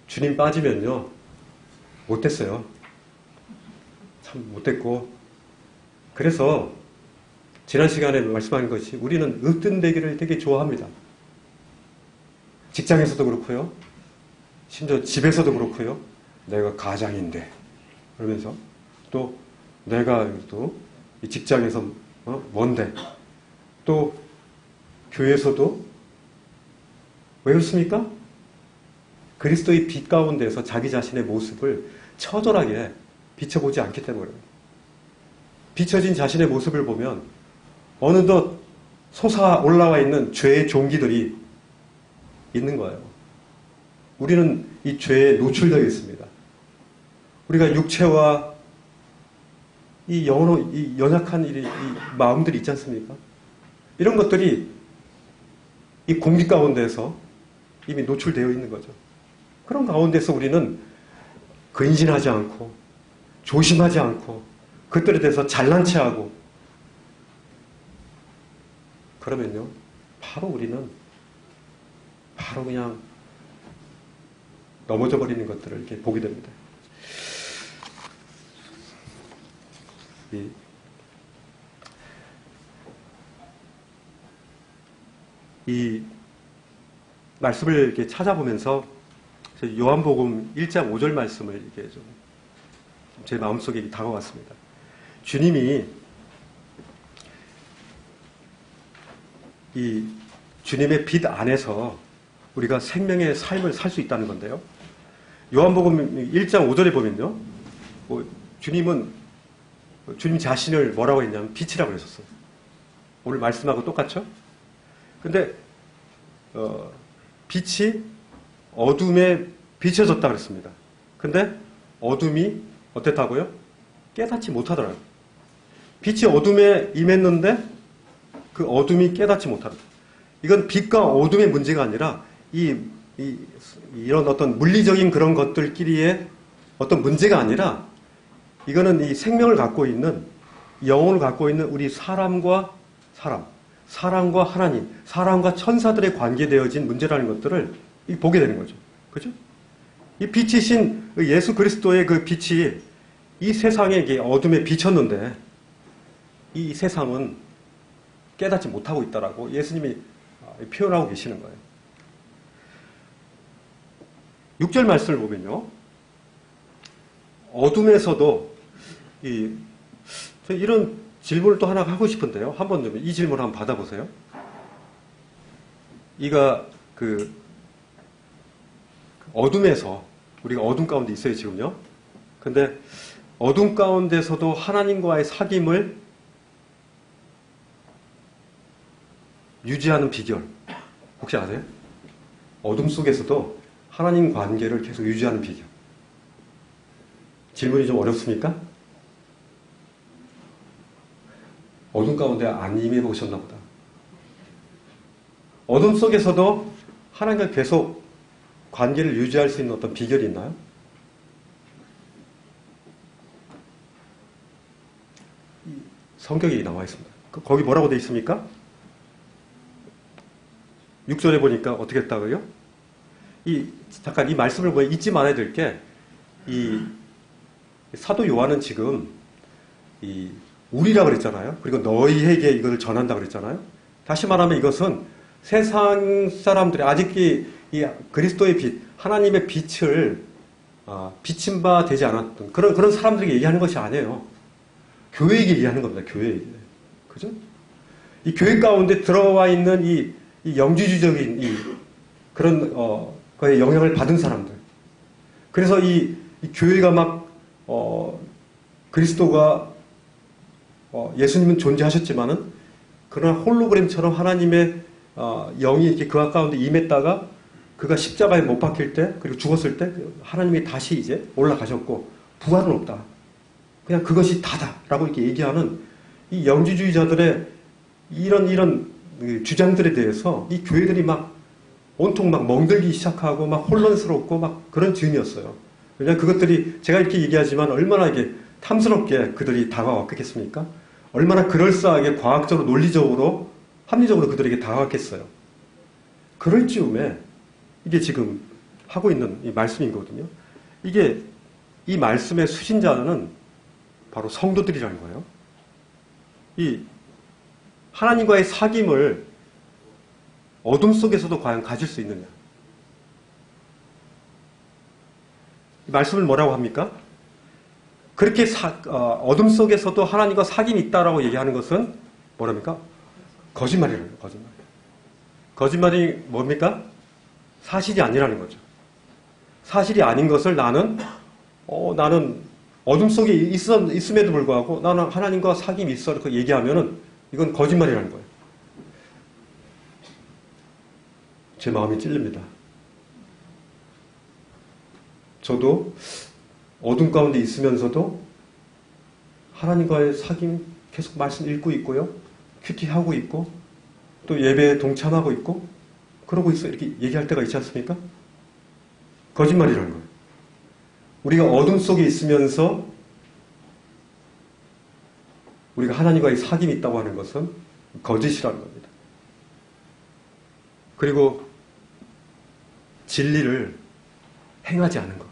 주님 빠지면요 못됐어요. 참 못됐고, 그래서 지난 시간에 말씀한 것이 우리는 으뜸되기를 되게 좋아합니다. 직장에서도 그렇고요. 심지어 집에서도 그렇고요. 내가 가장인데 그러면서 또 내가 또 이 직장에서 뭔데 또 교회에서도 왜 그렇습니까? 그리스도의 빛 가운데서 자기 자신의 모습을 처절하게 비춰보지 않기 때문에 비춰진 자신의 모습을 보면 어느덧 솟아 올라와 있는 죄의 종기들이 있는 거예요. 우리는 이 죄에 노출되어 있습니다. 우리가 육체와 이 연약한 이 마음들이 있지 않습니까? 이런 것들이 이 공기 가운데서 이미 노출되어 있는 거죠. 그런 가운데서 우리는 근신하지 않고 조심하지 않고 그것들에 대해서 잘난 체하고 그러면요 바로 우리는 바로 그냥 넘어져 버리는 것들을 이렇게 보게 됩니다. 이 말씀을 이렇게 찾아보면서 요한복음 1장 5절 말씀을 이렇게 좀 제 마음속에 다가왔습니다. 주님이 이 주님의 빛 안에서 우리가 생명의 삶을 살 수 있다는 건데요. 요한복음 1장 5절에 보면요. 주님 자신을 뭐라고 했냐면 빛이라고 했었어요. 오늘 말씀하고 똑같죠? 근데 빛이 어둠에 비춰졌다 그랬습니다. 근데 어둠이 어땠다고요? 깨닫지 못하더라고요. 빛이 어둠에 임했는데 그 어둠이 깨닫지 못하더라. 이건 빛과 어둠의 문제가 아니라 이런 어떤 물리적인 그런 것들끼리의 어떤 문제가 아니라 이거는 이 생명을 갖고 있는 영혼을 갖고 있는 우리 사람과 사람과 하나님, 사람과 천사들의 관계되어진 문제라는 것들을 보게 되는 거죠. 그죠? 이 빛이신 예수 그리스도의 그 빛이 이 세상에 어둠에 비쳤는데 이 세상은 깨닫지 못하고 있다라고 예수님이 표현하고 계시는 거예요. 6절 말씀을 보면요. 어둠에서도 이런 질문을 또 하나 하고 싶은데요. 한번 이 질문을 한번 받아보세요. 이가 어둠에서 우리가 어둠 가운데 있어요 지금요. 근데 어둠 가운데서도 하나님과의 사귐을 유지하는 비결 혹시 아세요? 어둠 속에서도 하나님 관계를 계속 유지하는 비결. 질문이 좀 어렵습니까? 어둠 가운데 안 임해 보셨나 보다. 어둠 속에서도 하나님과 계속 관계를 유지할 수 있는 어떤 비결이 있나요? 성경에 나와 있습니다. 거기 뭐라고 되어 있습니까? 6절에 보니까 어떻게 했다고요? 잠깐 이 말씀을 보면 잊지 말아야 될 게, 사도 요한은 지금, 우리라 그랬잖아요. 그리고 너희에게 이것을 전한다 그랬잖아요. 다시 말하면 이것은 세상 사람들이 아직 이 그리스도의 빛, 하나님의 빛을, 비친 바 되지 않았던 그런 사람들에게 얘기하는 것이 아니에요. 교회에게 얘기하는 겁니다. 교회에게. 그죠? 이 교회 가운데 들어와 있는 이 영지주의적인 그런, 거에 영향을 받은 사람들. 그래서 이 교회가 막, 그리스도가, 예수님은 존재하셨지만은, 그러나 홀로그램처럼 하나님의, 영이 이렇게 그 가운데 임했다가, 그가 십자가에 못 박힐 때, 그리고 죽었을 때, 하나님이 다시 이제 올라가셨고, 부활은 없다. 그냥 그것이 다다라고 이렇게 얘기하는 이 영지주의자들의 이런 주장들에 대해서 이 교회들이 막 온통 막 멍들기 시작하고 막 혼란스럽고 막 그런 즈음이었어요. 왜냐하면 그것들이 제가 이렇게 얘기하지만 얼마나 이게 탐스럽게 그들이 다가왔겠습니까? 얼마나 그럴싸하게 과학적으로 논리적으로 합리적으로 그들에게 다가왔겠어요. 그럴 즈음에 이게 지금 하고 있는 이 말씀이거든요. 이게 이 말씀의 수신자는 바로 성도들이라는 거예요. 이 하나님과의 사귐을 어둠 속에서도 과연 가질 수 있느냐? 이 말씀을 뭐라고 합니까? 그렇게 어둠 속에서도 하나님과 사귐이 있다라고 얘기하는 것은 뭐랍니까? 거짓말이라는 거예요. 거짓말. 거짓말이 뭡니까? 사실이 아니라는 거죠. 사실이 아닌 것을 나는 어둠 속에 있음에도 불구하고 나는 하나님과 사귐이 있어 이렇게 얘기하면은 이건 거짓말이라는 거예요. 제 마음이 찔립니다. 저도 어둠 가운데 있으면서도 하나님과의 사귐 계속 말씀 읽고 있고요. 큐티하고 있고 또 예배에 동참하고 있고 그러고 있어 이렇게 얘기할 때가 있지 않습니까? 거짓말이라는 거예요. 우리가 어둠 속에 있으면서 우리가 하나님과의 사귐이 있다고 하는 것은 거짓이라는 겁니다. 그리고 진리를 행하지 않은 것,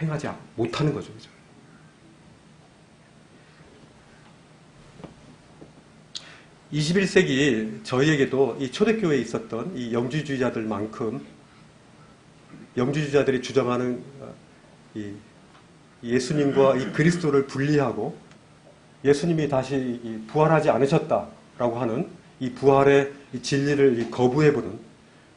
행하지 못하는 거죠. 그죠? (21세기) 저희에게도 이 초대교회에 있었던 이 영지주의자들만큼 영지주의자들이 주장하는 이 예수님과 이 그리스도를 분리하고 예수님이 다시 부활하지 않으셨다라고 하는 이 부활의 이 진리를 거부해보는,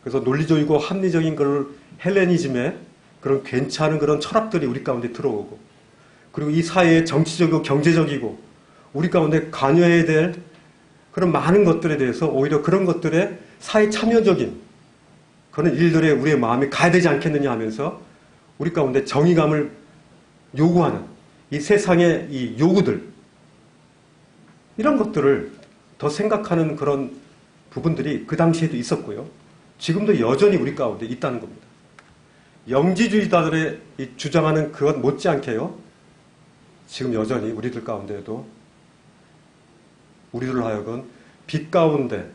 그래서 논리적이고 합리적인 걸 헬레니즘의 그런 괜찮은 그런 철학들이 우리 가운데 들어오고, 그리고 이 사회의 정치적이고 경제적이고 우리 가운데 관여해야 될 그런 많은 것들에 대해서 오히려 그런 것들에 사회 참여적인 그런 일들에 우리의 마음이 가야 되지 않겠느냐 하면서 우리 가운데 정의감을 요구하는 이 세상의 이 요구들, 이런 것들을 더 생각하는 그런 부분들이 그 당시에도 있었고요. 지금도 여전히 우리 가운데 있다는 겁니다. 영지주의자들의 주장하는 그것 못지않게요. 지금 여전히 우리들 가운데에도 우리들 하여금 빛 가운데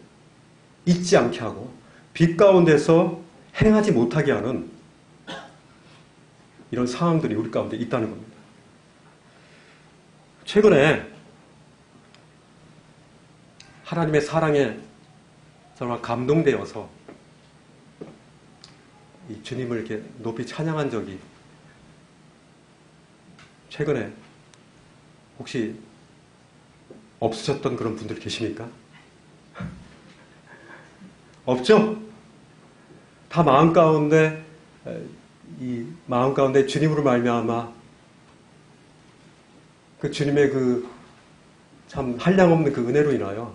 있지 않게 하고 빛 가운데서 행하지 못하게 하는 이런 상황들이 우리 가운데 있다는 겁니다. 최근에 하나님의 사랑에 정말 감동되어서 이 주님을 이렇게 높이 찬양한 적이 최근에 혹시 없으셨던 그런 분들 계십니까? 없죠? 다 마음 가운데 이 마음 가운데 주님으로 말미암아 그 주님의 그 참 한량없는 그 은혜로 인하여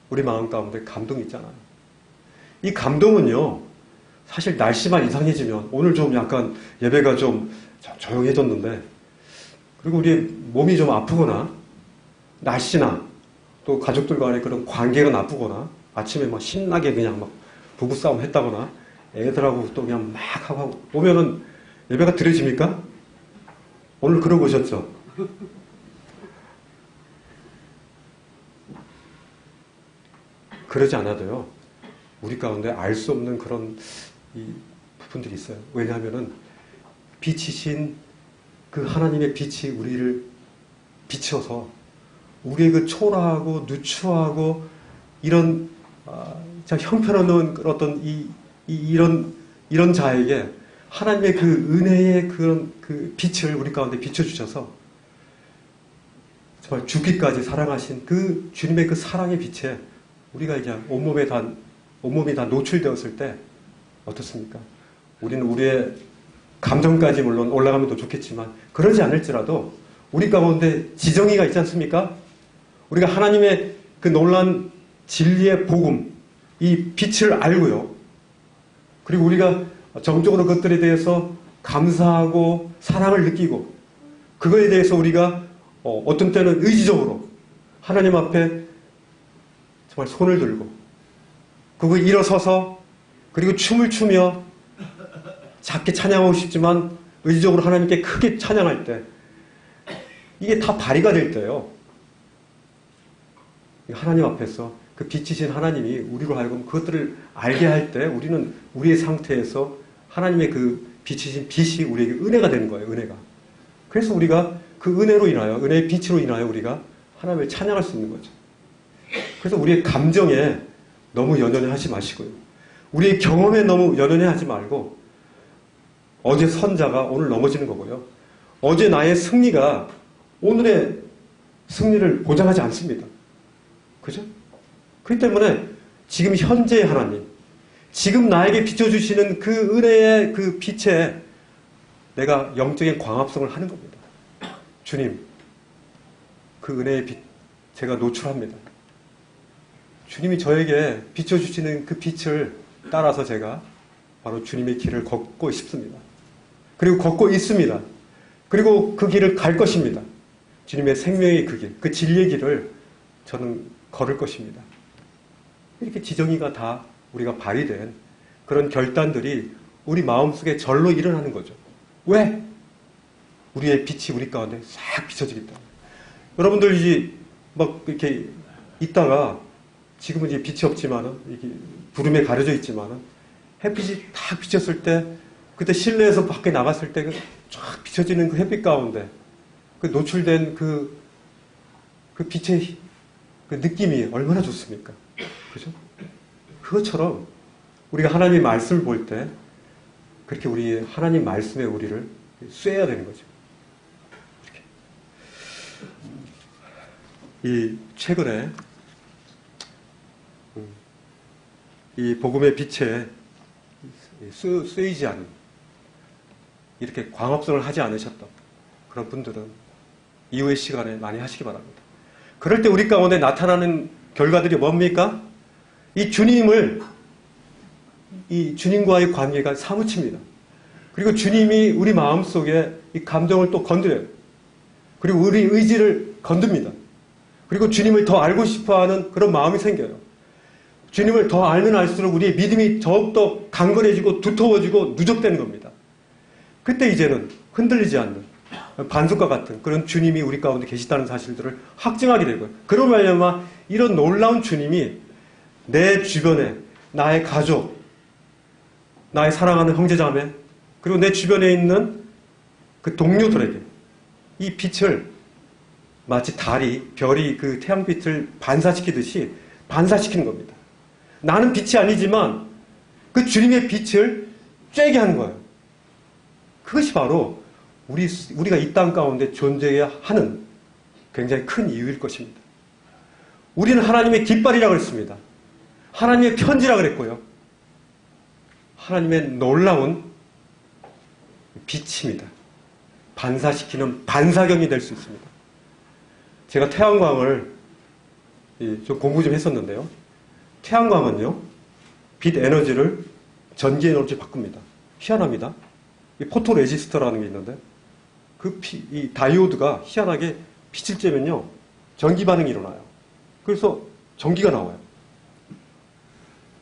우리 마음 가운데 감동이 있잖아요. 이 감동은요, 사실 날씨만 이상해지면, 오늘 좀 약간 예배가 좀 조용해졌는데, 그리고 우리 몸이 좀 아프거나 날씨나 또 가족들 간의 그런 관계가 나쁘거나 아침에 막 신나게 그냥 막 부부싸움 했다거나 애들하고 또 그냥 막 하고 오면은 예배가 드려집니까? 오늘 그러고 오셨죠? 그러지 않아도요, 우리 가운데 알 수 없는 그런 이 부분들이 있어요. 왜냐하면은 빛이신 그 하나님의 빛이 우리를 비춰서 우리의 그 초라하고 누추하고 이런 참 형편없는 어떤 이런 자에게 하나님의 그 은혜의 그런 그 빛을 우리 가운데 비춰주셔서 정말 죽기까지 사랑하신 그 주님의 그 사랑의 빛에 우리가 이제 온몸이 다 노출되었을 때 어떻습니까? 우리는 우리의 감정까지 물론 올라가면 더 좋겠지만 그러지 않을지라도 우리 가운데 지정의가 있지 않습니까? 우리가 하나님의 그 놀라운 진리의 복음, 이 빛을 알고요. 그리고 우리가 정적으로 그것들에 대해서 감사하고 사랑을 느끼고 그거에 대해서 우리가 어떤 때는 의지적으로 하나님 앞에 정말 손을 들고 그거 일어서서 그리고 춤을 추며 작게 찬양하고 싶지만 의지적으로 하나님께 크게 찬양할 때 이게 다 발휘가 될 때요. 하나님 앞에서 그 빛이신 하나님이 우리로 하여금 그것들을 알게 할 때 우리는 우리의 상태에서 하나님의 그 빛이신 빛이 우리에게 은혜가 되는 거예요. 은혜가. 그래서 우리가 그 은혜로 인하여 은혜의 빛으로 인하여 우리가 하나님을 찬양할 수 있는 거죠. 그래서 우리의 감정에 너무 연연해 하지 마시고요. 우리의 경험에 너무 연연해 하지 말고 어제 선자가 오늘 넘어지는 거고요. 어제 나의 승리가 오늘의 승리를 보장하지 않습니다. 그죠? 그렇기 때문에 지금 현재의 하나님, 지금 나에게 비춰주시는 그 은혜의 그 빛에 내가 영적인 광합성을 하는 겁니다. 주님, 그 은혜의 빛 제가 노출합니다. 주님이 저에게 비춰주시는 그 빛을 따라서 제가 바로 주님의 길을 걷고 싶습니다. 그리고 걷고 있습니다. 그리고 그 길을 갈 것입니다. 주님의 생명의 그 길, 그 진리의 길을 저는 걸을 것입니다. 이렇게 지정의가 다 우리가 발휘된 그런 결단들이 우리 마음속에 절로 일어나는 거죠. 왜? 우리의 빛이 우리 가운데 싹 비춰지기 때문에. 여러분들 이제 막 이렇게 있다가 지금은 이제 빛이 없지만은 이게 구름에 가려져 있지만은 햇빛이 딱 비쳤을 때 그때 실내에서 밖에 나갔을 때 쫙 비춰지는 그 햇빛 가운데 그 노출된 그 빛의 그 느낌이 얼마나 좋습니까? 그죠? 그것처럼 우리가 하나님의 말씀을 볼 때 그렇게 우리 하나님 말씀에 우리를 쐬야 되는 거죠. 이렇게. 이 최근에 이 복음의 빛에 쓰이지 않은, 이렇게 광합성을 하지 않으셨던 그런 분들은 이후의 시간에 많이 하시기 바랍니다. 그럴 때 우리 가운데 나타나는 결과들이 뭡니까? 이 주님과의 관계가 사무칩니다. 그리고 주님이 우리 마음속에 이 감정을 또 건드려요. 그리고 우리 의지를 건듭니다. 그리고 주님을 더 알고 싶어하는 그런 마음이 생겨요. 주님을 더 알면 알수록 우리의 믿음이 더욱더 강건해지고 두터워지고 누적되는 겁니다. 그때 이제는 흔들리지 않는 반석과 같은 그런 주님이 우리 가운데 계시다는 사실들을 확증하게 되고요. 그로 말미암아 이런 놀라운 주님이 내 주변에 나의 가족, 나의 사랑하는 형제자매, 그리고 내 주변에 있는 그 동료들에게 이 빛을 마치 달이, 별이 그 태양빛을 반사시키듯이 반사시키는 겁니다. 나는 빛이 아니지만 그 주님의 빛을 쬐게 하는 거예요. 그것이 바로 우리가 이 땅 가운데 존재해야 하는 굉장히 큰 이유일 것입니다. 우리는 하나님의 깃발이라고 했습니다. 하나님의 편지라고 그랬고요. 하나님의 놀라운 빛입니다. 반사시키는 반사경이 될 수 있습니다. 제가 태양광을 좀 공부 좀 했었는데요. 태양광은요, 빛 에너지를 전기 에너지로 바꿉니다. 희한합니다. 이 포토레지스터라는 게 있는데, 이 다이오드가 희한하게 빛을 쬐면요, 전기 반응이 일어나요. 그래서 전기가 나와요.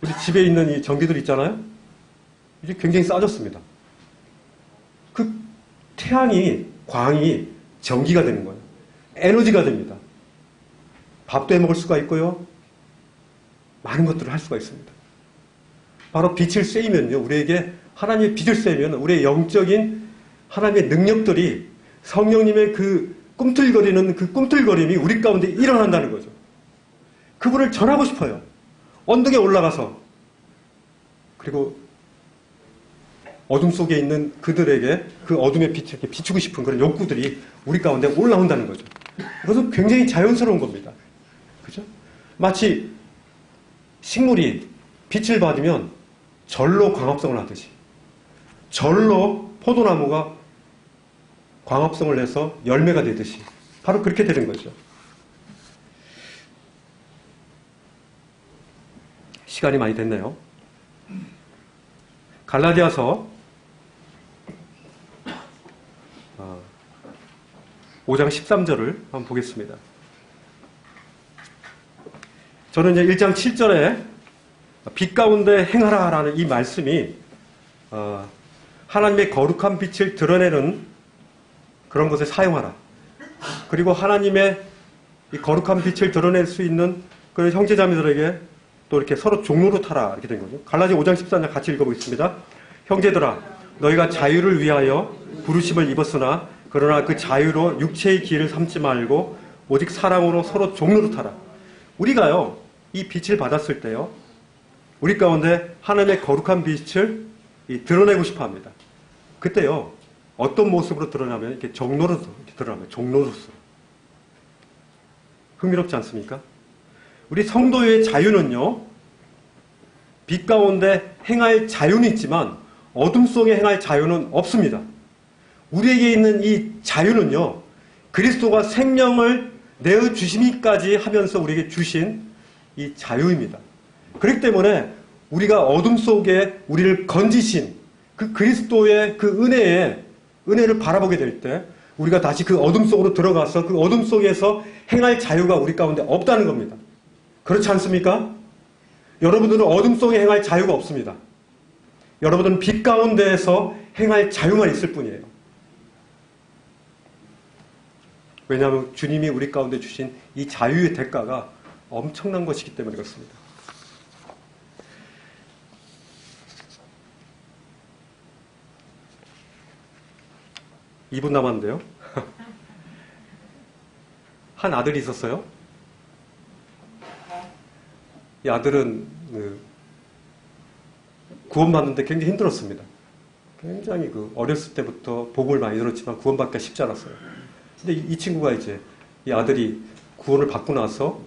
우리 집에 있는 이 전기들 있잖아요? 이제 굉장히 싸졌습니다. 그 광이 전기가 되는 거예요. 에너지가 됩니다. 밥도 해 먹을 수가 있고요. 많은 것들을 할 수가 있습니다. 바로 빛을 쐬이면요, 우리에게 하나님의 빛을 쐬면 우리의 영적인 하나님의 능력들이 성령님의 그 꿈틀거리는 그 꿈틀거림이 우리 가운데 일어난다는 거죠. 그분을 전하고 싶어요. 언덕에 올라가서. 그리고 어둠 속에 있는 그들에게 그 어둠의 빛을 비추고 싶은 그런 욕구들이 우리 가운데 올라온다는 거죠. 이것은 굉장히 자연스러운 겁니다. 그죠? 마치 식물이 빛을 받으면 절로 광합성을 하듯이, 절로 포도나무가 광합성을 내서 열매가 되듯이 바로 그렇게 되는 거죠. 시간이 많이 됐네요. 갈라디아서 5장 13절을 한번 보겠습니다. 저는 이제 1장 7절에 빛 가운데 행하라라는 이 말씀이 하나님의 거룩한 빛을 드러내는 그런 것에 사용하라. 그리고 하나님의 이 거룩한 빛을 드러낼 수 있는 그런 형제자매들에게 또 이렇게 서로 종로로 타라 이렇게 된 거죠. 갈라디아 5장 14절 같이 읽어보겠습니다. 형제들아, 너희가 자유를 위하여 부르심을 입었으나 그러나 그 자유로 육체의 길을 삼지 말고 오직 사랑으로 서로 종로로 타라. 우리가요, 이 빛을 받았을 때요, 우리 가운데 하나님의 거룩한 빛을 드러내고 싶어 합니다. 그때요, 어떤 모습으로 드러나면 이렇게 종로로 드러나면 종로로서. 흥미롭지 않습니까? 우리 성도의 자유는요, 빛 가운데 행할 자유는 있지만 어둠 속에 행할 자유는 없습니다. 우리에게 있는 이 자유는요, 그리스도가 생명을 내어주시기까지 하면서 우리에게 주신 이 자유입니다. 그렇기 때문에 우리가 어둠 속에 우리를 건지신 그 그리스도의 그 은혜를 바라보게 될 때 우리가 다시 그 어둠 속으로 들어가서 그 어둠 속에서 행할 자유가 우리 가운데 없다는 겁니다. 그렇지 않습니까? 여러분들은 어둠 속에 행할 자유가 없습니다. 여러분들은 빛 가운데에서 행할 자유만 있을 뿐이에요. 왜냐하면 주님이 우리 가운데 주신 이 자유의 대가가 엄청난 것이기 때문에 그렇습니다. (2분) 남았는데요. 한 아들이 있었어요. 이 아들은 구원받는데 굉장히 힘들었습니다. 굉장히 어렸을 때부터 복음을 많이 들었지만 구원받기가 쉽지 않았어요. 근데 이 친구가 이제 이 아들이 구원을 받고 나서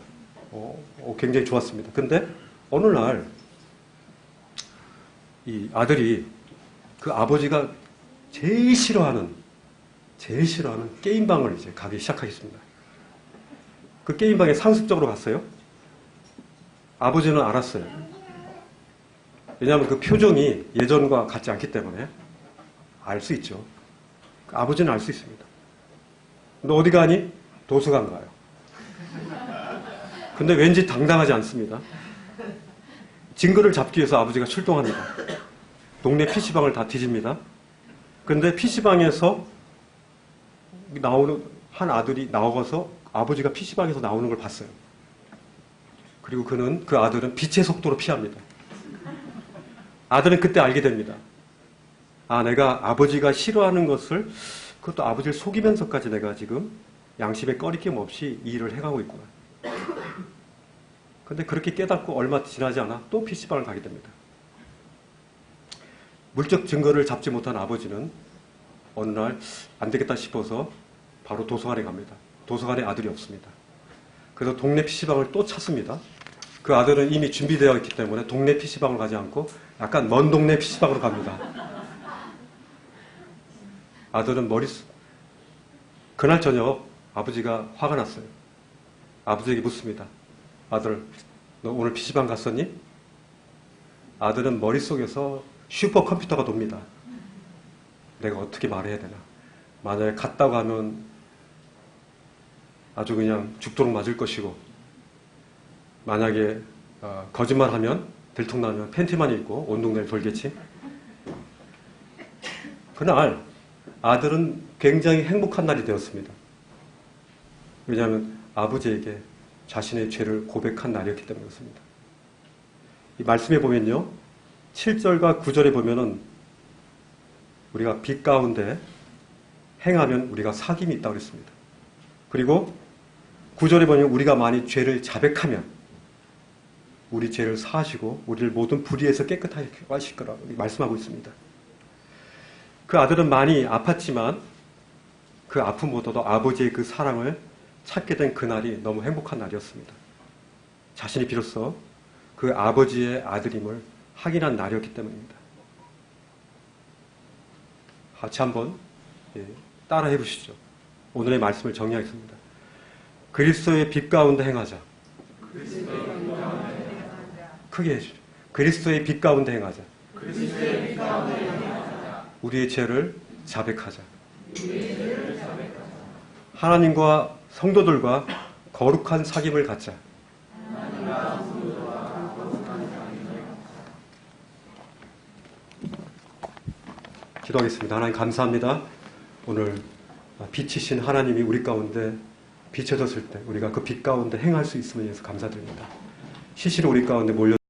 굉장히 좋았습니다. 근데 어느 날 이 아들이 그 아버지가 제일 싫어하는 게임방을 이제 가기 시작하겠습니다. 그 게임방에 상습적으로 갔어요. 아버지는 알았어요. 왜냐하면 그 표정이 예전과 같지 않기 때문에 알 수 있죠. 아버지는 알 수 있습니다. 너 어디 가니? 도서관 가요. 근데 왠지 당당하지 않습니다. 증거를 잡기 위해서 아버지가 출동합니다. 동네 PC방을 다 뒤집니다. 그런데 PC방에서 나오는 한 아들이 나와서 아버지가 PC방에서 나오는 걸 봤어요. 그리고 그 아들은 빛의 속도로 피합니다. 아들은 그때 알게 됩니다. 아, 내가 아버지가 싫어하는 것을, 그것도 아버지를 속이면서까지 내가 지금 양심에 꺼리낌 없이 이 일을 해가고 있구나. 근데 그렇게 깨닫고 얼마 지나지 않아 또 PC방을 가게 됩니다. 물적 증거를 잡지 못한 아버지는 어느 날 안 되겠다 싶어서 바로 도서관에 갑니다. 도서관에 아들이 없습니다. 그래서 동네 PC방을 또 찾습니다. 그 아들은 이미 준비되어 있기 때문에 동네 PC방을 가지 않고 약간 먼 동네 PC방으로 갑니다. 아들은 그날 저녁 아버지가 화가 났어요. 아버지에게 묻습니다. 아들, 너 오늘 PC방 갔었니? 아들은 머릿속에서 슈퍼컴퓨터가 돕니다. 내가 어떻게 말해야 되나? 만약에 갔다고 하면 아주 그냥 죽도록 맞을 것이고, 만약에 거짓말하면 들통나면 팬티만 입고 온 동네를 돌겠지. 그날 아들은 굉장히 행복한 날이 되었습니다. 왜냐하면 아버지에게 자신의 죄를 고백한 날이었기 때문이었습니다. 이 말씀에 보면요, 7절과 9절에 보면은 우리가 빛 가운데 행하면 우리가 사귐이 있다고 그랬습니다. 그리고 9절에 보면 우리가 만일 죄를 자백하면 우리 죄를 사하시고 우리를 모든 불의에서 깨끗하게 하실 거라고 말씀하고 있습니다. 그 아들은 많이 아팠지만 그 아픔보다도 아버지의 그 사랑을 찾게 된 그날이 너무 행복한 날이었습니다. 자신이 비로소 그 아버지의 아들임을 확인한 날이었기 때문입니다. 같이 한번 따라 해보시죠. 오늘의 말씀을 정리하겠습니다. 그리스도의 빛 가운데 행하자. 크게 해주죠. 그리스도의 빛 가운데 행하자. 우리의 죄를 자백하자. 하나님과 성도들과 거룩한 사귐을 갖자. 기도하겠습니다. 하나님 감사합니다. 오늘 빛이신 하나님이 우리 가운데 비춰졌을 때 우리가 그 빛 가운데 행할 수 있음에 대해서 감사드립니다. 시시로 우리 가운데 몰려